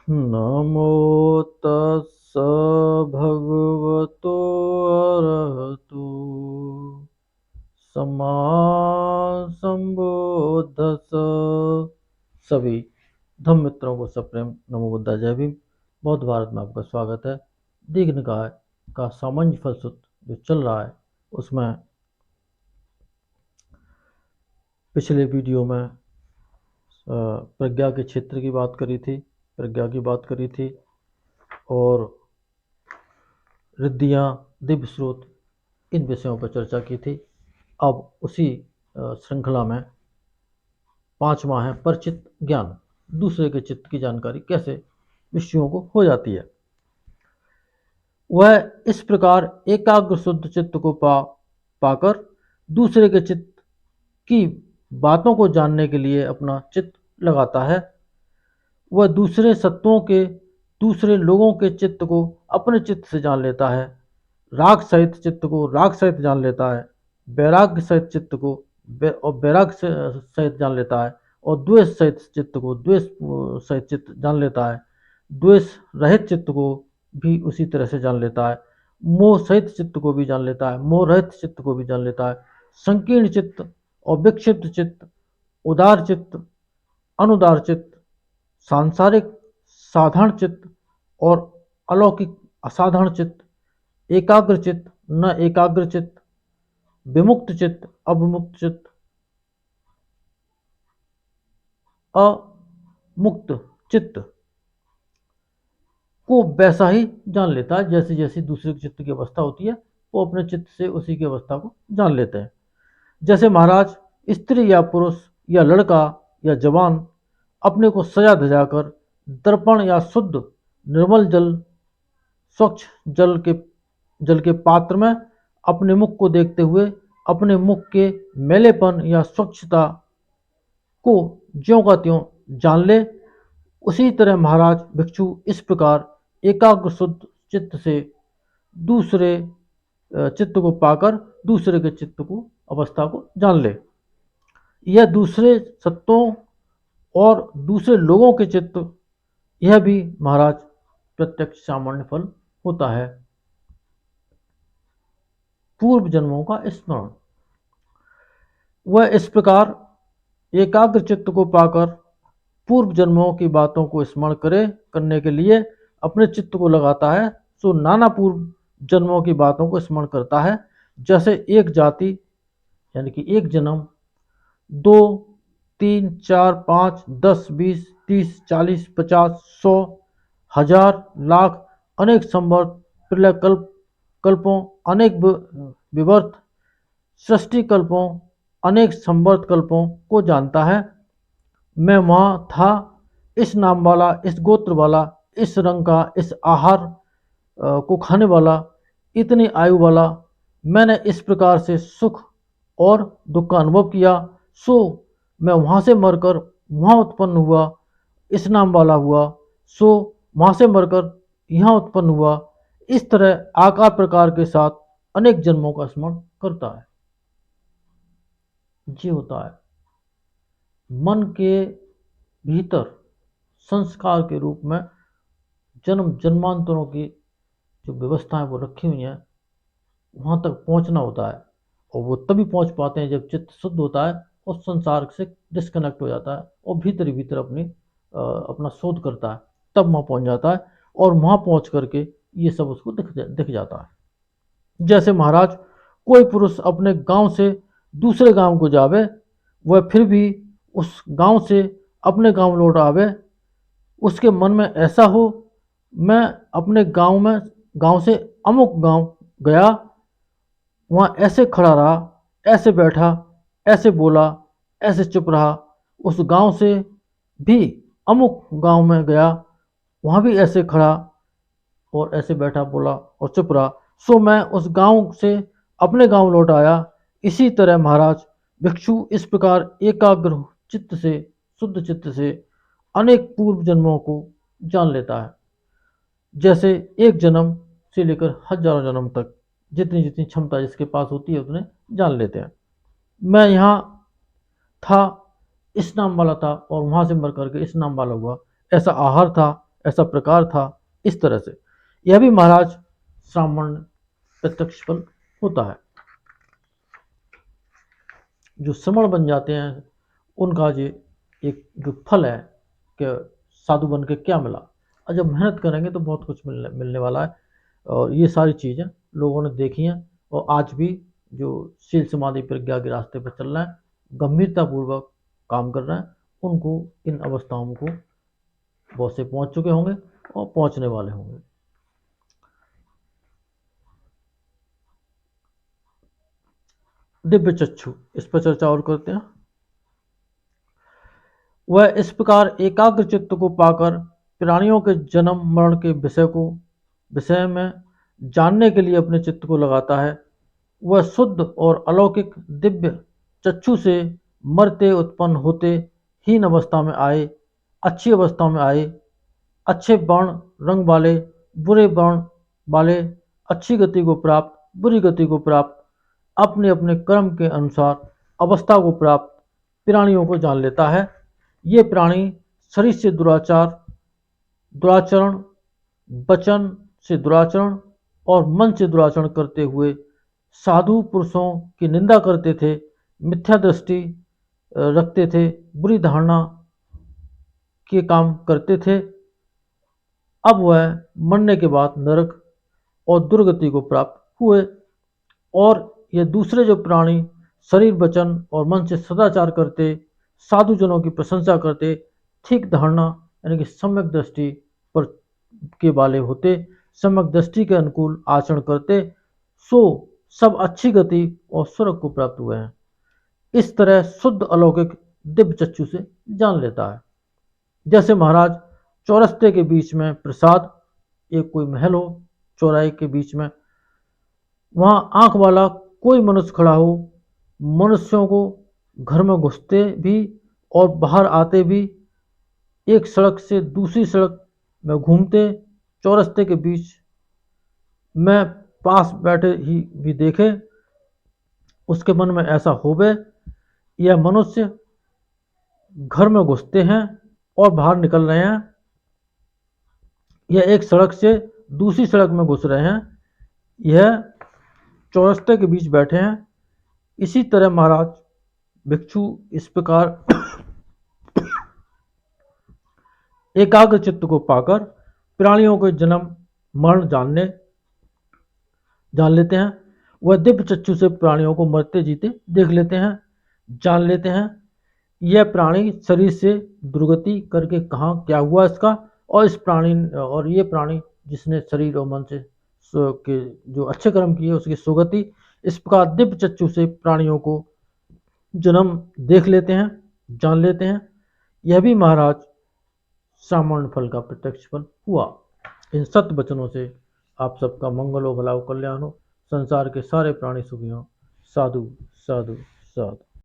नमो तस्स भगवतो अरहतो सम्मा संबुद्धस्स। सभी धम्म मित्रों को सप्रेम नमो बुद्धा जय भीम। बौद्ध भारत में आपका स्वागत है। दीघ निकाय का सामान्य फल सूत्र जो चल रहा है उसमें पिछले वीडियो में प्रज्ञा के क्षेत्र की बात करी थी, प्रज्ञा की बात करी थी और रिद्धियाँ, दिव्य स्रोत, इन विषयों पर चर्चा की थी। अब उसी श्रृंखला में पांचवा है परचित ज्ञान। दूसरे के चित्त की जानकारी कैसे विषयों को हो जाती है। वह इस प्रकार एकाग्र शुद्ध चित्त को पाकर दूसरे के चित्त की बातों को जानने के लिए अपना चित्त लगाता है। वह दूसरे सत्वों के, दूसरे लोगों के चित्त को अपने चित्त से जान लेता है। राग सहित चित्त को राग सहित जान लेता है। वैराग्य सहित चित्त को वैराग्य सहित जान लेता है और द्वेष सहित चित्त को द्वेष सहित चित्त जान लेता है। द्वेष रहित चित्त को भी उसी तरह से जान लेता है। मोह सहित चित्त को भी जान लेता है, मोह रहित चित्त को भी जान लेता है। संकीर्ण चित्त और विक्षिप्त चित्त, उदार चित्त, अनुदार चित्त, सांसारिक साधारण चित्त और अलौकिक असाधारण चित्त, एकाग्र चित्त, न एकाग्र चित्त, विमुक्त चित्त, अविमुक्त चित्त, अमुक्त चित्त को वैसा ही जान लेता है जैसे जैसी दूसरे चित्त की अवस्था होती है, वो अपने चित्त से उसी की अवस्था को जान लेते हैं। जैसे महाराज स्त्री या पुरुष या लड़का या जवान अपने को सजा धजाकर दर्पण या शुद्ध निर्मल जल, स्वच्छ जल के पात्र में अपने मुख को देखते हुए अपने मुख के मैलेपन या स्वच्छता को ज्यों का त्यों जान ले, उसी तरह महाराज भिक्षु इस प्रकार एकाग्र शुद्ध चित्त से दूसरे चित्त को पाकर दूसरे के चित्त को अवस्था को जान ले। यह दूसरे सत्वों और दूसरे लोगों के चित्त, यह भी महाराज प्रत्यक्ष सामान्य फल होता है। पूर्व जन्मों का स्मरण। वह इस प्रकार एकाग्र चित्त को पाकर पूर्व जन्मों की बातों को स्मरण करने के लिए अपने चित्त को लगाता है। सो नाना पूर्व जन्मों की बातों को स्मरण करता है। जैसे एक जाति यानी कि एक जन्म, 2, 3, 4, 5, 10, 20, 30, 40, 50, 100, 1000, लाख, अनेक संवर्त, प्रलय कल्पों, अनेक विवर्त, सृष्टि कल्पों, अनेक संवर्त कल्पों को जानता है। मैं वहाँ था, इस नाम वाला, इस गोत्र वाला, इस रंग का, इस आहार को खाने वाला, इतनी आयु वाला। मैंने इस प्रकार से सुख और दुख का अनुभव किया। सो मैं वहाँ से मरकर वहाँ उत्पन्न हुआ, इस नाम वाला हुआ। सो वहाँ से मरकर यहाँ उत्पन्न हुआ। इस तरह आकार प्रकार के साथ अनेक जन्मों का स्मरण करता है। ये होता है मन के भीतर संस्कार के रूप में जन्म जन्मांतरों की जो व्यवस्थाएं वो रखी हुई हैं, वहाँ तक पहुँचना होता है। और वो तभी पहुँच पाते हैं जब चित्त शुद्ध होता है और संसार से डिस्कनेक्ट हो जाता है और भीतर ही भीतर अपना शोध करता है, तब वहाँ पहुँच जाता है। और वहाँ पहुँच करके ये सब उसको दिख जाता है। जैसे महाराज कोई पुरुष अपने गांव से दूसरे गांव को जावे, वह फिर भी उस गांव से अपने गांव लौट आवे, उसके मन में ऐसा हो, मैं अपने गांव से अमुक गांव गया, वहाँ ऐसे खड़ा रहा, ऐसे बैठा, ऐसे बोला, ऐसे चुप रहा। उस गांव से भी अमुक गांव में गया, वहाँ भी ऐसे खड़ा और ऐसे बैठा, बोला और चुप रहा। सो मैं उस गांव से अपने गांव लौट आया। इसी तरह महाराज भिक्षु इस प्रकार एकाग्र चित्त से, शुद्ध चित्त से अनेक पूर्व जन्मों को जान लेता है। जैसे एक जन्म से लेकर हजारों जन्म तक जितनी जितनी क्षमता जिसके पास होती है उतने जान लेते हैं। मैं यहाँ था, इस नाम वाला था और वहाँ से मर करके इस नाम वाला हुआ। ऐसा आहार था, ऐसा प्रकार था। इस तरह से यह भी महाराज सामान्य प्रत्यक्ष फल होता है। जो श्रमण बन जाते हैं उनका ये एक जो फल है कि साधु बन के क्या मिला, और जब मेहनत करेंगे तो बहुत कुछ मिलने वाला है। और ये सारी चीज़ें लोगों ने देखी हैं और आज भी जो शील समाधि प्रज्ञा के रास्ते पर चल रहे हैं, गंभीरतापूर्वक काम कर रहे हैं, उनको इन अवस्थाओं को बहुत से पहुंच चुके होंगे और पहुंचने वाले होंगे। दिव्य चक्षु, इस पर चर्चा और करते हैं। वह इस प्रकार एकाग्र चित्त को पाकर प्राणियों के जन्म मरण के विषय में जानने के लिए अपने चित्त को लगाता है। वह शुद्ध और अलौकिक दिव्य चक्षु से मरते उत्पन्न होते हीन अवस्था में आए, अच्छी अवस्था में आए, अच्छे वर्ण रंग वाले, बुरे वर्ण वाले, अच्छी गति को प्राप्त, बुरी गति को प्राप्त, अपने अपने कर्म के अनुसार अवस्था को प्राप्त प्राणियों को जान लेता है। ये प्राणी शरीर से दुराचरण, वचन से दुराचरण और मन से दुराचरण करते हुए साधु पुरुषों की निंदा करते थे, मिथ्या दृष्टि रखते थे, बुरी धारणा के काम करते थे। अब वह मरने के बाद नरक और दुर्गति को प्राप्त हुए। और ये दूसरे जो प्राणी शरीर वचन और मन से सदाचार करते, साधुजनों की प्रशंसा करते, ठीक धारणा यानी कि सम्यक दृष्टि पर के वाले होते, सम्यक दृष्टि के अनुकूल आचरण करते, सो सब अच्छी गति और स्वर्ग को प्राप्त हुए हैं। इस तरह शुद्ध अलौकिक दिव्य चक्षु से जान लेता है। जैसे महाराज चौरस्ते के बीच में प्रसाद, एक कोई महल हो चौराहे के बीच में, वहां आंख वाला कोई मनुष्य खड़ा हो, मनुष्यों को घर में घुसते भी और बाहर आते भी, एक सड़क से दूसरी सड़क में घूमते, चौरस्ते के बीच में पास बैठे ही भी देखे, उसके मन में ऐसा होवे यह मनुष्य घर में घुसते हैं और बाहर निकल रहे हैं, यह एक सड़क से दूसरी सड़क में घुस रहे हैं, यह चौरस्ते के बीच बैठे हैं। इसी तरह महाराज भिक्षु इस प्रकार एकाग्र चित्त को पाकर प्राणियों के जन्म मरण जान लेते हैं। वह दिव्य चक्षु से प्राणियों को मरते जीते देख लेते हैं, जान लेते हैं। यह प्राणी शरीर से दुर्गति करके कहाँ क्या हुआ इसका, और ये प्राणी जिसने शरीर और मन से के जो अच्छे कर्म किए उसकी सुगति, इस प्रकार दिव्य चक्षु से प्राणियों को जन्म देख लेते हैं, जान लेते हैं। यह भी महाराज सामान्य फल का प्रत्यक्ष फल हुआ। इन सत्य वचनों से आप सबका मंगल हो, भला हो, कल्याण हो, संसार के सारे प्राणी सुखी हों। साधु साधु साधु।